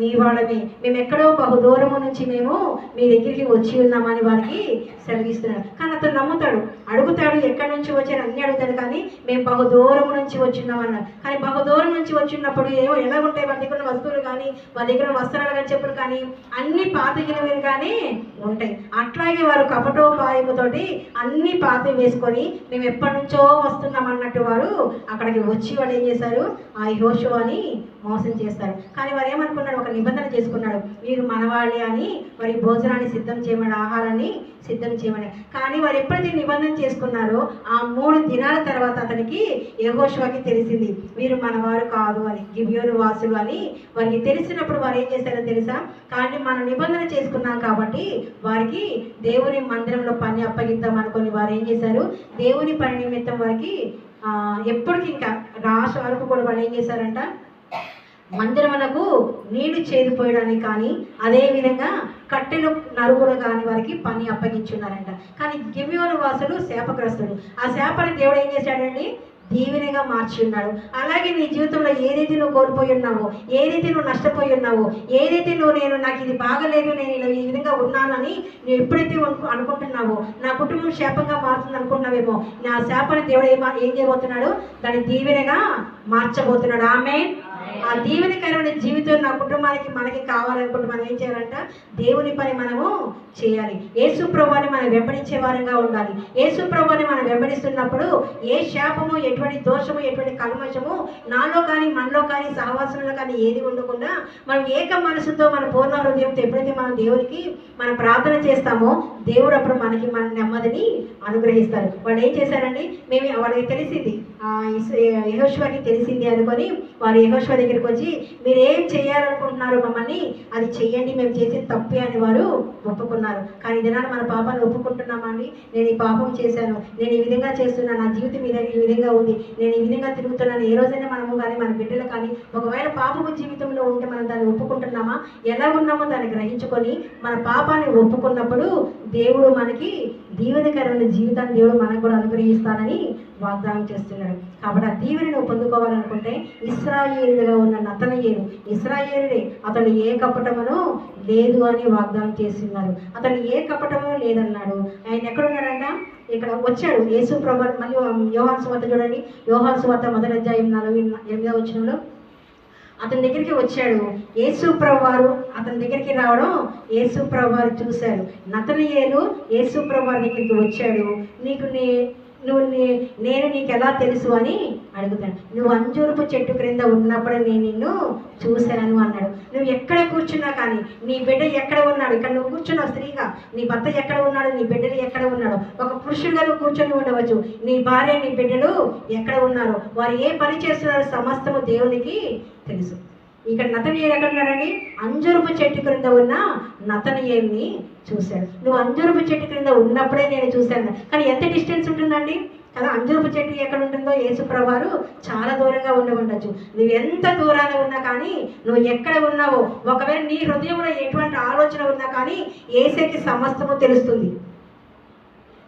మీ వాళ్ళమే, మేము ఎక్కడో బహు దూరము నుంచి మేము మీ దగ్గరికి వచ్చి ఉన్నామని వారికి సెలవిస్తున్నాడు. కానీ అతను నమ్ముతాడు, అడుగుతాడు ఎక్కడి నుంచి వచ్చారు అన్నీ అడుగుతాడు. కానీ మేము బహు దూరం నుంచి వచ్చిన్నామన్నారు. కానీ బహు దూరం నుంచి వచ్చినప్పుడు ఎలా ఉంటాయి వాళ్ళ దగ్గర వస్తువులు కానీ వాళ్ళ దగ్గర వస్త్రాలు కానీ చెప్పులు కానీ అన్ని పాతగినవి కానీ ఉంటాయి. అట్లాగే వారు కపటోపాయముతోటి అన్ని పాత వేసుకొని మేము ఎప్పటి నుంచో వస్తున్నాం అన్నట్టు వారు అక్కడికి వచ్చి వాళ్ళు ఏం చేశారు? ఆ యెహోషువని మోసం చేస్తారు. కానీ వారు ఏమనుకున్నాడు? ఒక నిబంధన చేసుకున్నాడు, మీరు మనవాళ్ళే అని వారి భోజనాన్ని సిద్ధం చేయమని, ఆహారాన్ని సిద్ధం చేయమని. కానీ వారు ఎప్పుడైతే నిబంధన చేసుకున్నారో ఆ 3 దినాల తర్వాత అతనికి యెహోషువకి తెలిసింది వీరు మనవారు కాదు అని, గిబియోను వాసులు అని వారికి తెలిసినప్పుడు వారు ఏం చేశారో తెలుసా? కానీ మనం నిబంధన చేసుకున్నాం కాబట్టి వారికి దేవుని మందిరంలో పని అప్పగిద్దాం అనుకుని వారు ఏం చేశారు? దేవుని పని నిమిత్తం వారికి ఎప్పటికీ ఇంకా రాష్ట్ర వరకు కూడా వాళ్ళు ఏం చేశారంట? మందిరమునకు నీళ్లు చేదిపోయడానికి కానీ అదేవిధంగా కట్టెలు నరుగులు కానీ వారికి పని అప్పగించున్నారంట. కానీ గిబియోను వాసులు శాపగ్రస్తులు. ఆ శాపాన్ని దేవుడు ఏం చేశాడండి? దీవెనగా మార్చి ఉన్నాడు. అలాగే నీ జీవితంలో ఏదైతే నువ్వు కోల్పోయి ఉన్నావో, ఏదైతే నువ్వు నష్టపోయి ఉన్నావో, ఏదైతే నాకు ఇది బాగలేదు, నేను ఇలా ఈ విధంగా ఉన్నానని నువ్వు ఎప్పుడైతే అనుకుంటున్నావో, నా కుటుంబం శాపంగా మారుతుంది అనుకుంటున్నావేమో, నా శాపాన్ని దేవుడు ఏం చేయబోతున్నాడు? దాన్ని దీవెనగా మార్చబోతున్నాడు. ఆమేన్. ఆ దీవెనకరమైన జీవితం నా కుటుంబానికి మనకి కావాలనుకుంటే మనం ఏం చేయాలంట? దేవుని పని మనము చేయాలి. యేసు ప్రభువుని మనం వెంబడించే వారంగా ఉండాలి. యేసు ప్రభువుని మనం వెంబడిస్తున్నప్పుడు ఏ శాపము, ఎటువంటి దోషము, ఎటువంటి కల్మషము నాలో కానీ మనలో కానీ సహవాసంలో కానీ ఏది ఉండకుండా మనం ఏక మనసుతో మన పూర్ణ హృదయంతో ఎప్పుడైతే మనం దేవునికి మనం ప్రార్థన చేస్తామో దేవుడు అప్పుడు మనకి మన నెమ్మదిని అనుగ్రహిస్తారు. వాళ్ళు ఏం చేశారండి? వాళ్ళకి తెలిసింది, యెహోషువకి తెలిసింది అనుకొని వారు యెహోషువ దగ్గరికి వచ్చి మీరు ఏం చేయాలనుకుంటున్నారు మమ్మల్ని అది చెయ్యండి, మేము చేసేది తప్పే అని వారు ఒప్పుకున్నారు. కానీ ఇదనాడు మన పాపాన్ని ఒప్పుకుంటున్నామా అండి? నేను ఈ పాపం చేశాను, నేను ఈ విధంగా చేస్తున్నాను, నా జీవితం ఈ విధంగా ఉంది, నేను ఈ విధంగా తిరుగుతున్నాను. ఏ రోజైనా మనము కానీ మన బిడ్డలు కానీ ఒకవేళ పాపపు జీవితంలో ఉంటే మనం దాన్ని ఒప్పుకుంటున్నామా? ఎలా ఉన్నామో దాన్ని గ్రహించుకొని మన పాపాన్ని ఒప్పుకున్నప్పుడు దేవుడు మనకి దీవెనకరమైన జీవితాన్ని దేవుడు మనకు కూడా అనుగ్రహిస్తానని వాగ్దానం చేస్తున్నాడు. కాబట్టి ఆ దీవెనను పొందుకోవాలనుకుంటే ఇశ్రాయేలుగా ఉన్న నతనయేలు, ఇశ్రాయేలుడే, అతను ఏ కపటమును లేదు అని వాగ్దానం చేస్తున్నారు. అతను ఏ కపటము లేదన్నాడు. ఆయన ఎక్కడున్నాడంట? ఇక్కడ వచ్చాడు యేసు ప్రభు. మళ్ళీ యోహాను సువార్త చూడండి, యోహాను సువార్త 1వ అధ్యాయం 48వ వచనంలో అతని దగ్గరికి వచ్చాడు యేసు ప్రభు వారు. అతని దగ్గరికి రావడం యేసు ప్రభు వారు చూశారు. నతనయేలు యేసు ప్రభు వారి దగ్గరికి వచ్చాడు. నేను నీకు ఎలా తెలుసు అని అడుగుతాను. నువ్వు అంజూరపు చెట్టు క్రింద ఉన్నప్పుడు నేను నిన్ను చూశాను అన్నాడు. నువ్వు ఎక్కడ కూర్చున్నా కానీ, నీ బిడ్డ ఎక్కడ ఉన్నాడు, ఇక్కడ నువ్వు కూర్చున్నావు స్త్రీగా, నీ భర్త ఎక్కడ ఉన్నాడు, నీ బిడ్డలు ఎక్కడ ఉన్నాడో, ఒక పురుషుడుగా నువ్వు కూర్చొని ఉండవచ్చు, నీ భార్య నీ బిడ్డలు ఎక్కడ ఉన్నారో, వారు ఏ పని చేస్తున్నారో సమస్తము దేవునికి తెలుసు. ఇక్కడ నతనీయులు ఎక్కడ ఉన్నాడండి? అంజూరపు చెట్టు క్రింద ఉన్న నతనీయుల్ని చూశాడు. నువ్వు అంజూరపు చెట్టు క్రింద ఉన్నప్పుడే నేను చూశాను. కానీ ఎంత డిస్టెన్స్ ఉంటుందండి కదా? అంజూరపు చెట్టు ఎక్కడ ఉంటుందో యేసుప్రభువు వారు చాలా దూరంగా ఉండవచ్చు. నువ్వు ఎంత దూరాన ఉన్నా కానీ, నువ్వు ఎక్కడ ఉన్నావో, ఒకవేళ నీ హృదయంలో ఎటువంటి ఆలోచన ఉన్నా కానీ యేసుకి సమస్తము తెలుస్తుంది.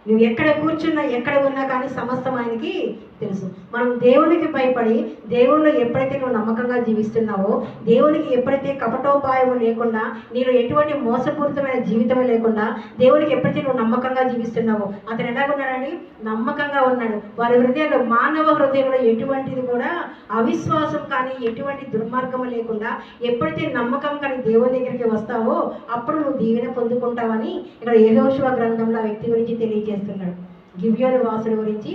నువ్వు ఎక్కడ కూర్చున్నా ఎక్కడ ఉన్నా కానీ సమస్తం ఆయనకి తెలుసు. మనం దేవునికి భయపడి, దేవుళ్ళు ఎప్పుడైతే నువ్వు నమ్మకంగా జీవిస్తున్నావో, దేవునికి ఎప్పుడైతే కపటోపాయము లేకుండా, నీలో ఎటువంటి మోసపూరితమైన జీవితం లేకుండా, దేవునికి ఎప్పుడైతే నువ్వు నమ్మకంగా జీవిస్తున్నావో, అతను ఎలాగున్నాడని నమ్మకంగా ఉన్నాడు. వారి హృదయంలో, మానవ హృదయంలో ఎటువంటిది కూడా అవిశ్వాసం కానీ ఎటువంటి దుర్మార్గము లేకుండా ఎప్పుడైతే నమ్మకం కానీ దేవుని దగ్గరికి వస్తావో అప్పుడు నువ్వు దీవెన పొందుకుంటావని ఇక్కడ యెహోషువ గ్రంథంలో ఆ వ్యక్తి గురించి తెలియజేస్తున్నాడు. గిబియోను వాసుల గురించి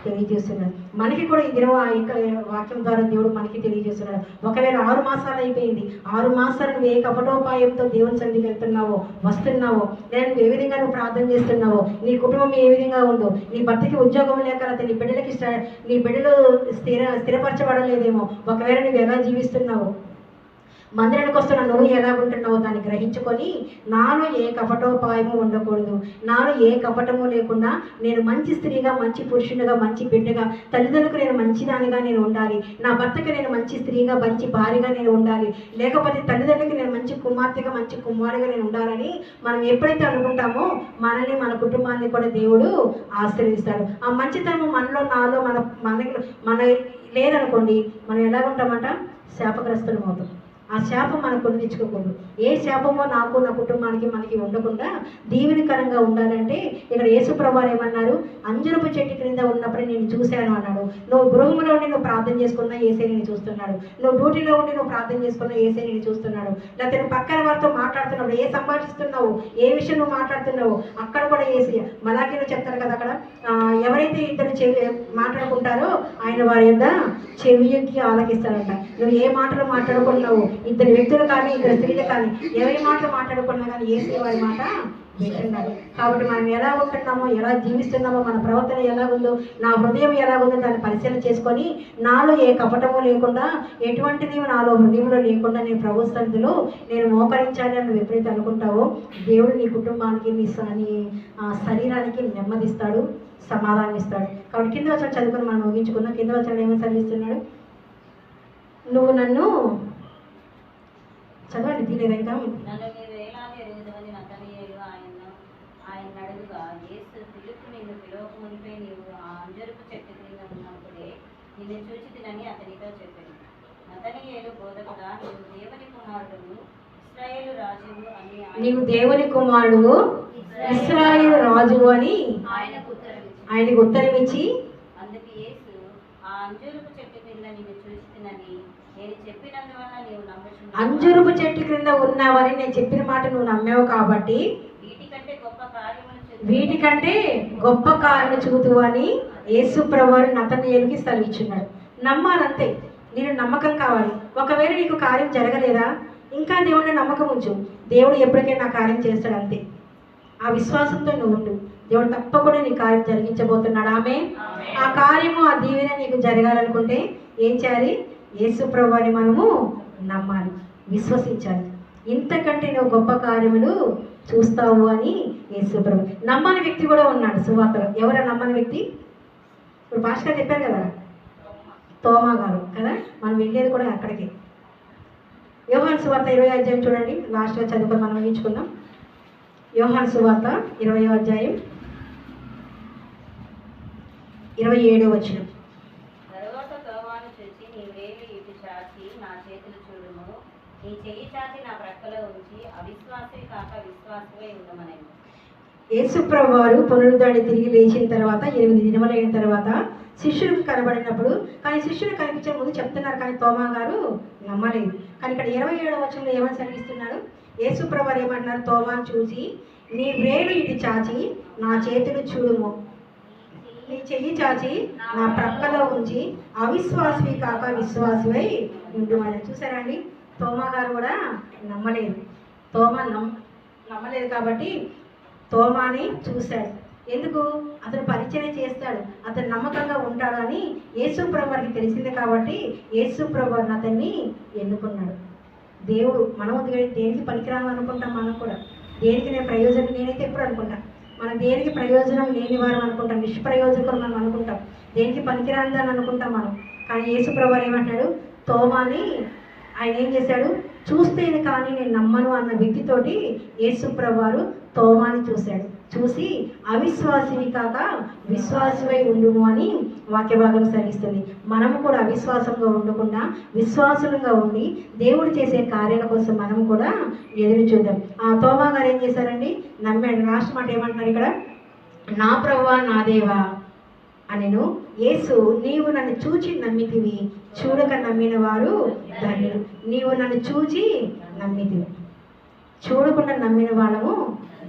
తెలియజేస్తున్నాడు. మనకి కూడా ఈ దినం ఆ యొక్క వాక్యం ద్వారా దేవుడు మనకి తెలియజేస్తున్నాడు. ఒకవేళ 6 మాసాలు అయిపోయింది, 6 మాసాలు నువ్వు ఏ కపటోపాయంతో దేవుని సన్నిధికి వెళ్తున్నావో, వస్తున్నావో, లేదా నువ్వు ఏ విధంగా నువ్వు ప్రార్థన చేస్తున్నావో, నీ కుటుంబం ఏ విధంగా ఉందో, నీ భర్తకి ఉద్యోగం లేక నీ బిడ్డలకి నీ బిడ్డలు స్థిరపరచబడలేదేమో, ఒకవేళ నువ్వు ఎలా జీవిస్తున్నావో, మందిరానికి వస్తున్న నువ్వు ఎలా ఉంటున్నావో దాన్ని గ్రహించుకొని, నాలో ఏ కపటోపాయము ఉండకూడదు, నాలో ఏ కపటము లేకుండా నేను మంచి స్త్రీగా, మంచి పురుషునిగా, మంచి బిడ్డగా, తల్లిదండ్రులకు నేను మంచిదానిగా నేను ఉండాలి, నా భర్తకి నేను మంచి స్త్రీగా, మంచి భార్యగా నేను ఉండాలి, లేకపోతే తల్లిదండ్రులకి నేను మంచి కుమార్తెగా, మంచి కుమారుగా నేను ఉండాలని మనం ఎప్పుడైతే అనుకుంటామో మనల్ని, మన కుటుంబాన్ని కూడా దేవుడు ఆశీర్వదిస్తాడు. ఆ మంచితనం మనలో, నాలో, మన లేదనుకోండి, మనం ఎలా ఉంటామంట? శాపగ్రస్తులం అవుతాం. ఆ శాపం మనం పొందించుకోకూడదు. ఏ శాపమో నాకు, నా కుటుంబానికి, మనకి ఉండకుండా దీవెనకరంగా ఉండాలంటే ఇక్కడ యేసుప్రభువు ఏమన్నారు? అంజరపు చెట్టు క్రింద ఉన్నప్పుడే నేను చూశాను అన్నాడు. నువ్వు గృహంలో ఉండి నువ్వు ప్రార్థన చేసుకున్నా ఏసే నేను చూస్తున్నాడు. నువ్వు డ్యూటీలో ఉండి నువ్వు ప్రార్థన చేసుకున్నా ఏసే నేను చూస్తున్నాడు. లేకపోతే నువ్వు పక్కన వారితో మాట్లాడుతున్నావు, ఏ సంభాషిస్తున్నావు, ఏ విషయం నువ్వు మాట్లాడుతున్నావు, అక్కడ కూడా ఏసీ. మలాకీలో చెప్తారు కదా, అక్కడ ఎవరైతే ఇద్దరు మాట్లాడుకుంటారో ఆయన వారి యొక్క చెవికి ఆలకిస్తారంట. నువ్వు ఏ మాటలు మాట్లాడుకున్నావు, ఇద్దరు వ్యక్తులు కానీ, ఇద్దరు స్త్రీలు కానీ, ఏ మాటలు మాట్లాడుకున్నా కానీ ఏసీ వారి మాట వింటున్నాడు. కాబట్టి మనం ఎలా ఉంటున్నామో, ఎలా జీవిస్తున్నామో, మన ప్రవర్తన ఎలా ఉందో, నా హృదయం ఎలా ఉందో దాన్ని పరిశీలన చేసుకొని, నాలో ఏ కపటము లేకుండా, ఎటువంటిది నాలో హృదయంలో లేకుండా నేను ప్రభు సన్నిధిలో నేను మోకరించాలి అని నువ్వు ఎప్పుడైతే అనుకుంటావో, దేవుడు నీ కుటుంబానికి, నీ శరీరానికి నెమ్మదిస్తాడు, సమాధానం ఇస్తాడు. కాబట్టి కింద వచ్చిన చదువుకొని మనం ముగించుకుందాం. కింద వచ్చిన ఏమని చదివిస్తున్నాడు? నువ్వు నన్ను చదవండి, తీలేదు ఇంకా. ఆయన అడుగుగా, యేసు ఫిలిప్పు నిన్ను పిలవకమునిపే నీవు ఆ అంజరపు చెట్టు క్రింద ఉన్నప్పుడే నిన్ను చూచితినని అతనితో చెప్పాడు. నతనీయేలు, బోధకుడా, నీవు దేవుని కుమారుడును, ఇశ్రాయేలు రాజువు అని నీవు దేవుని కుమారుడు, ఇశ్రాయేలు రాజువు అని ఆయనకు ఉత్తరం ఇచ్చి, అందుకు యేసు, ఆ అంజూరపు చెట్టు క్రింద నిన్ను చూచితినని నేను చెప్పినందువల్ల నీవు నమ్ముచున్నావు. అంజూరపు చెట్టు క్రింద ఉన్నావని నేను చెప్పిన మాట నువ్వు నమ్మావు కాబట్టి వీటికంటే గొప్ప కార్యము చూతువు అని యేసుప్రభువు నతనీయులకి సెలవిచ్చున్నాడు. నమ్మాలంతే, నేను నమ్మకం కావాలి. ఒకవేళ నీకు కార్యం జరగలేదా, ఇంకా దేవుడిని నమ్మకం ఉంచు. దేవుడు ఎప్పటికైనా నా కార్యం చేస్తాడు, అంతే. ఆ విశ్వాసంతో నువ్వు ఉండు. దేవుడు తప్పకుండా నీ కార్యం జరిగించబోతున్నాడు. ఆమె ఆ కార్యము, ఆ దీవెన నీకు జరగాలనుకుంటే ఏం చేయాలి? యేసుప్రభువుని మనము నమ్మాలి, విశ్వసించాలి. ఇంతకంటే నువ్వు గొప్ప కార్యములు చూస్తావు అని యేసుప్రభు. నమ్మని వ్యక్తి కూడా ఉన్నాడు సువార్తలో. ఎవరా నమ్మని వ్యక్తి? ఇప్పుడు భాస్కర్ చెప్పారు కదా, తోమా గారు కదా. మనం వెళ్ళేది కూడా అక్కడికి. యోహాను సువార్త 20వ అధ్యాయం చూడండి, లాస్ట్గా చదువుకొని మనం ముగించుకుందాం. యోహాను సువార్త 20వ అధ్యాయం 27వ వచనం. తరువాత తోమాను చూచి, నీ వేలు ఇటు చాచి నా చేతులు చూడుము, నీ చెయ్యి చాచి నా ప్రక్కలో ఉంచి అవిశ్వాసే కాక విశ్వాసమే ఉండమని. యేసుప్రభువు వారు పునరుద్ధరణ తిరిగి లేచిన తర్వాత 8 దినములైన తర్వాత శిష్యులకు కనబడినప్పుడు, కానీ శిష్యులు కనిపించే ముందు చెప్తున్నారు, కానీ తోమా గారు నమ్మలేదు. కానీ ఇక్కడ 27వ వచనంలో ఏమని సెలవిస్తున్నాడు? యేసుప్రభువు ఏమంటున్నారు? తోమాను చూసి, నీ వేలు ఇటు చాచి నా చేతులు చూడుము. నీ చెయ్యి చాచి నా ప్రక్కలో ఉంచి అవిశ్వాసివి కాక విశ్వాసివై ఉండుమని. చూసారండి, తోమా గారు కూడా నమ్మలేదు. నమ్మలేదు కాబట్టి తోమాని చూశాడు. ఎందుకు? అతను పరిచయం చేస్తాడు, అతను నమ్మకంగా ఉంటాడు అని యేసు ప్రభు వారికి తెలిసింది కాబట్టి యేసు ప్రభు వారిని అతన్ని ఎన్నుకున్నాడు. దేవుడు మనం దేనికి పనికిరాను అనుకుంటాం. మనం కూడా దేనికి నేను ప్రయోజనం, నేనైతే ఎప్పుడు అనుకుంటాను మనం దేనికి ప్రయోజనం లేని వారు అనుకుంటాం, నిష్ప్రయోజకులు మనం అనుకుంటాం, దేనికి పనికిరాందని అనుకుంటాం మనం. కానీ యేసు ప్రభు వారు ఏమంటాడు? తోమాని ఆయన ఏం చేశాడు? చూస్తేనే కానీ నేను నమ్మను అన్న వ్యక్తితోటి యేసు ప్రభు వారు తోమాని చూశాడు. చూసి అవిశ్వాసివి కాక విశ్వాసివై ఉండుము అని వాక్య భాగం సరిస్తుంది. మనము కూడా అవిశ్వాసంగా ఉండకుండా విశ్వాసులుగా ఉండి దేవుడు చేసే కార్యాల కోసం మనం కూడా ఎదురు చూద్దాం. ఆ తోమా గారు ఏం చేశారండి? నమ్మాడు. లాస్ట్ మాట ఏమంటున్నారు ఇక్కడ? నా ప్రభువా నా దేవా అనెను. యేసు, నీవు నన్ను చూచి నమ్మితివి, చూడక నమ్మిన వారు ధన్యులు. నీవు నన్ను చూచి నమ్మితివి, చూడకుండా నమ్మిన వాళ్ళము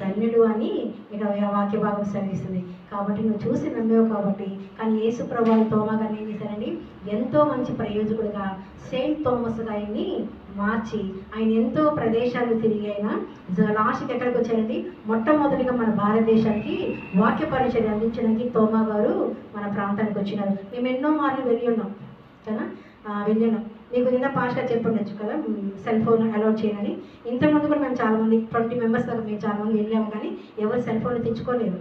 ధన్యుడు అని ఇక వాక్య భాగం సరిస్తుంది. కాబట్టి నువ్వు చూసి నమ్మేవు కాబట్టి. కానీ యేసు ప్రభువు తోమా గారిని ఏం చేశారండి? ఎంతో మంచి ప్రయోజకుడుగా సెయింట్ థామస్ ఆయన్ని మార్చి ఆయన ఎంతో ప్రదేశాలు తిరిగి అయినా లాస్ట్కి ఎక్కడికి వచ్చారండి? మొట్టమొదటిగా మన భారతదేశానికి వాక్య పరిచయం అందించడానికి తోమా గారు మన ప్రాంతానికి వచ్చినారు. మేము ఎన్నో మార్లు వెళ్ళి ఉన్నాం కదా, వెళ్ళాను. మీకు నిన్న పాస్గా చెప్పుండొచ్చు కదా సెల్ ఫోన్ అలౌట్ చేయనని. ఇంతకుముందు కూడా మేము చాలామంది 20 మెంబర్స్ దాకా మేము చాలామంది వెళ్ళాము, కానీ ఎవరు సెల్ ఫోన్లు తెచ్చుకోలేదు.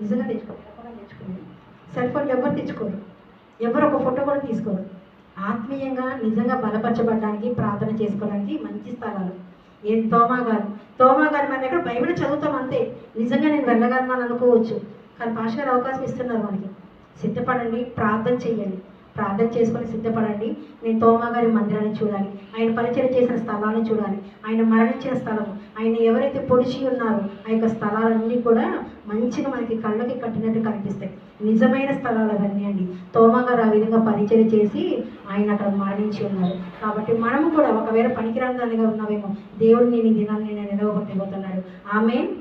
నిజంగా తెచ్చుకోలేదు. సెల్ ఫోన్లు ఎవరు తెచ్చుకోరు, ఎవరు ఒక ఫోటో కూడా తీసుకోరు. ఆత్మీయంగా నిజంగా బలపరచబడడానికి ప్రార్థన చేసుకోవడానికి మంచి స్థలాలు. తోమా గారు మనం ఎక్కడ బైబిల్ చదువుతాం అంతే. నిజంగా నేను వెళ్ళగలను అని అనుకోవచ్చు, కానీ పాస్టర్ గారు అవకాశం ఇస్తున్నారు మనకి. సిద్ధపడండి, ప్రార్థన చేయండి, ప్రార్థన చేసుకొని సిద్ధపడండి. నేను తోమా గారి మందిరాన్ని చూడాలి, ఆయన పరిచయం చేసిన స్థలాన్ని చూడాలి, ఆయన మరణించిన స్థలం, ఆయన ఎవరైతే పొడిచి ఉన్నారో ఆ యొక్క స్థలాలన్నీ కూడా మంచిగా మనకి కళ్ళకి కట్టినట్టు కనిపిస్తాయి. నిజమైన స్థలాలు అవన్నీ అండి. తోమా గారు ఆ విధంగా పరిచయం చేసి ఆయన అక్కడ మరణించి ఉన్నారు. కాబట్టి మనము కూడా ఒకవేళ పనికిరాందానిగా ఉన్నామేమో, దేవుడు నేను ఈ దినాన్ని నేను నిలవగొట్టబోతున్నాడు. ఆమేన్.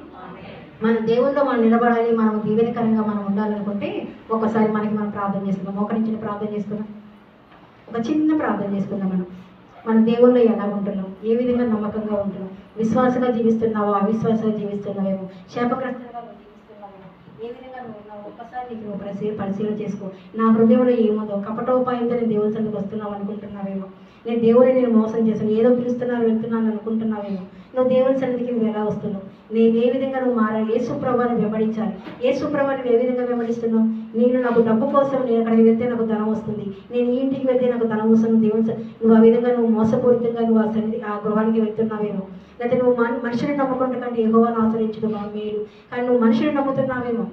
మన దేవుల్లో మనం నిలబడాలి, మనం దీవెనకరంగా మనం ఉండాలనుకుంటే ఒకసారి మనకి మనం ప్రార్థన చేసుకుందాం. మోకరించి ప్రార్థన చేసుకుందాం. ఒక చిన్న ప్రార్థన చేసుకుందాం. మన దేవుల్లో ఎలా ఉంటున్నాం, ఏ విధంగా నమ్మకంగా ఉంటున్నాం, విశ్వాసంగా జీవిస్తున్నావో అవిశ్వాసంగా జీవిస్తున్నావేమో, శాపగ్రస్తంగా జీవిస్తున్నావేమో, ఏ విధంగా నువ్వు ఉన్నావు ఒక్కసారి నీకు నువ్వు పరిశీలన చేసుకో. నా హృదయంలో ఏముందో, కపటోపాయంతో నేను దేవుని సన్నిధికి వస్తున్నావు అనుకుంటున్నావేమో, నేను దేవుడిని నేను మోసం చేశాను, ఏదో పిలుస్తున్నాను వెళ్తున్నాను అనుకుంటున్నావేమో. నువ్వు దేవుని సన్నిధికి నువ్వు ఎలా వస్తున్నావు, నేను ఏ విధంగా నువ్వు మారాలి, యేసు ప్రభువుని వెంబడించాలి. యేసు ప్రభువుని ఏ విధంగా వెంబడిస్తున్నావు? నేను నాకు డబ్బు కోసం నేను అక్కడికి వెళ్తే నాకు ధనం వస్తుంది, నేను ఈ ఇంటికి వెళ్తే నాకు ధనం వస్తుంది, దేవుని నువ్వు ఆ విధంగా నువ్వు మోసపూరితంగా నువ్వు ఆ గృహానికి వెళ్తున్నావేమో. లేకపోతే నువ్వు మనుషుని నమ్ముకుంటే కంటే యెహోవాను ఆశ్రయించడం మేలు, కానీ నువ్వు మనుషుని నమ్ముతున్నావేమో.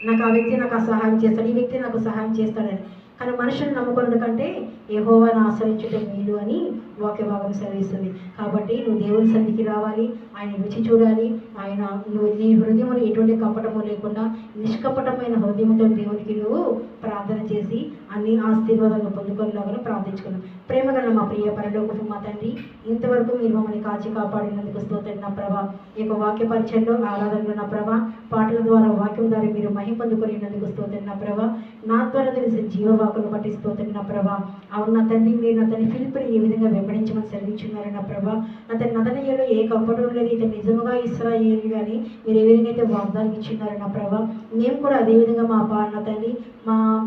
నాకు ఆ వ్యక్తి నాకు ఆ సహాయం చేస్తాడు, ఈ వ్యక్తి నాకు సహాయం చేస్తాడని. కానీ మనుషులను నమ్ముకున్న కంటే యెహోవాను ఆశ్రయించడం మేలు అని వాక్య భాగం సెలవిస్తుంది. కాబట్టి నువ్వు దేవుని సన్నిధికి రావాలి, ఆయన రుచి చూడాలి. ఆయన నువ్వు నీ హృదయంలో ఎటువంటి కపటము లేకుండా నిష్కపటమైన హృదయంతో దేవునికి నువ్వు ప్రార్థన చేసి అన్ని ఆశీర్వాదాలను పొందుకునేలాగా ప్రార్థించుకున్నాం. ప్రేమగల మా ప్రియ పరలోకపు మా తండ్రి, ఇంతవరకు మీరు మమ్మల్ని కాచి కాపాడినందుకు స్తోత్రం నా ప్రభా. ఈ యొక్క వాక్య పరిచయంలో ఆరాధనలో నా ప్రభా, పాటల ద్వారా వాక్యం ద్వారా మీరు మహిమ పొందుకునేందుకు స్తోత్రం నా ప్రభా. నా ద్వారా తెలిసిన జీవవాకులు బట్టి స్తోత్రం నా ప్రభా. అవును నా తండ్రి, మీరు నా తండ్రి ఫిలిప్పుని ఏ విధంగా వెంబడించమని సెలవించున్నారు నా ప్రభా. అతని నతనయ్యలో ఏ కపటం లేదు, ఇతను నిజముగా ఇశ్రాయేలు కానీ మీరు ఏ విధంగా అయితే వాగ్దానం ఇచ్చినారు నా ప్రభా. మేము కూడా అదేవిధంగా మా నా తండ్రి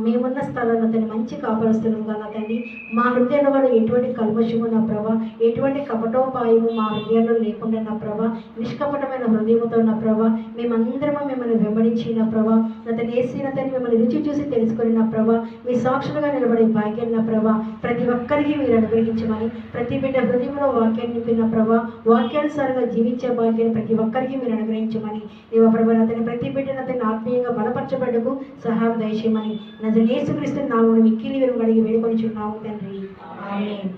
మేమున్న స్థలంలో తను మంచి కాపరుస్తున్నాం నా తండ్రి. మా హృదయంలో కూడా ఎటువంటి కల్మషము నా ప్రభా, ఎటువంటి కపటోపాయము మా హృదయంలో లేకుండా నా ప్రభా, నిష్కపటమైన హృదయంతో నా ప్రభా మేమందరము మిమ్మల్ని వెంబడించి నా ప్రభా, అతను వేసిన తను మిమ్మల్ని రుచి చూసి తెలుసుకొని నా ప్రభా మీ సాక్షులుగా నిలబడే భాగ్యం నా ప్రభా ప్రతి ఒక్కరికి మీరు అనుగ్రహించమని, ప్రతి బిడ్డ హృదయంలో వాక్యాన్ని నింపిన ప్రభా వాక్యానుసారంగా జీవించే భాగ్యాన్ని ప్రతి ఒక్కరికి మీరు అనుగ్రహించమని దేవ ప్రభా అతని ప్రతి బిడ్డను అతన్ని ఆత్మీయంగా బలపరచబడ్డకు సహాయం దయచేయమని నజరేయుక్రీస్తు నామమున మిక్కిలి వెలుగు అడిగి వేడుకొనిచున్నాము తండ్రి. ఆమేన్.